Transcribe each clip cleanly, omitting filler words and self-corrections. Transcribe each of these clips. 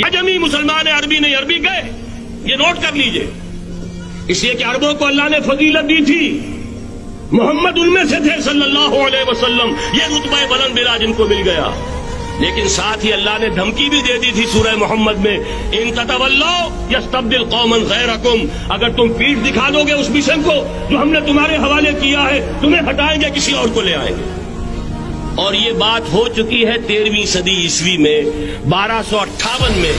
अजमी मुसलमान अरबी नहीं अरबी गए, ये नोट कर लीजिए, इसलिए कि अरबों को अल्लाह ने फजीलत दी थी, मोहम्मद उनमें से थे सल्लल्लाहु अलैहि वसल्लम, ये रुतबा बुलंद बिला जिनको मिल गया। लेकिन साथ ही अल्लाह ने धमकी भी दे दी थी सूरह मोहम्मद में, इन ततवल्लो यस्तब्दिल कौमन गैरकुम, अगर तुम पीठ दिखा दोगे उस मिशन को जो हमने तुम्हारे हवाले किया है, तुम्हें हटाएंगे, किसी और को ले आएंगे। और ये बात हो चुकी है 13वीं सदी ईस्वी में, 1258 में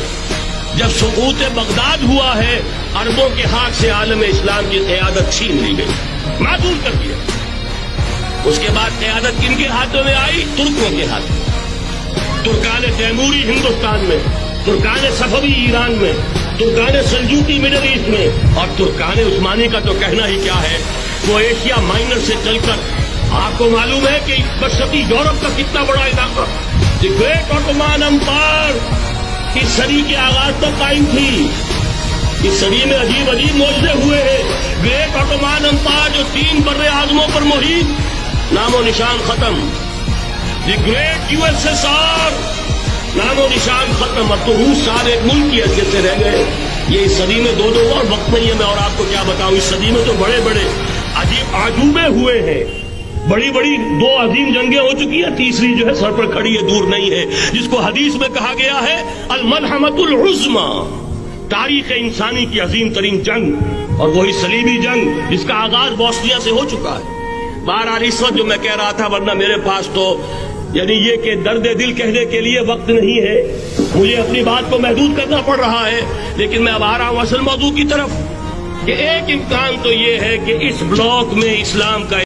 जब सुकूत बगदाद हुआ है, अरबों के हाथ से आलम इस्लाम की क़यादत छीन ली गई, मासूम कर दिया। उसके बाद क़यादत किनके हाथों में आई? तुर्कों के हाथों। तुर्कान तैमूरी हिंदुस्तान में, तुर्कान सफवी ईरान में, तुर्कान सल्जूकी मिडल ईस्ट में, और तुर्कान उस्मानी का तो कहना ही क्या है, वो एशिया माइनर से चलकर, आपको मालूम है कि मशरकी यूरोप का कितना बड़ा इलाका, द ग्रेट ऑटोमान एम्पायर की सदी के आगाज तक कायम थी। इस सदी में अजीब अजीब मोर्चे हुए हैं। ग्रेट ऑटोमान एम्पायर जो 3 बर्रे आजमों पर मुहित, नामो निशान खत्म। द ग्रेट यूएसएसआर, नामो निशान खत्म। अब तो रूस सारे एक मुल्क की हैसियत से रह गए। ये इस सदी में दो और वक्त नहीं है, मैं और आपको क्या बताऊं, इस सदी में तो बड़े बड़े अजीब आजूबे हुए हैं, बड़ी बड़ी 2 अजीम जंगें हो चुकी है, तीसरी जो है सर पर खड़ी है, दूर नहीं है, जिसको हदीस में कहा गया है अल मलहमतुल उज़्मा, तारीख इंसानी की अजीम तरीन जंग, और वही सलीबी जंग जिसका आगाज बोस्निया से हो चुका है। बहरहाल इस वक्त जो मैं कह रहा था, वरना मेरे पास तो यानी ये कि दर्द दिल कहने के लिए वक्त नहीं है, मुझे अपनी बात को महदूद करना पड़ रहा है। लेकिन मैं अब आ रहा हूं असल मौजू की तरफ कि एक इम्कान तो ये है कि इस ब्लॉक में इस्लाम का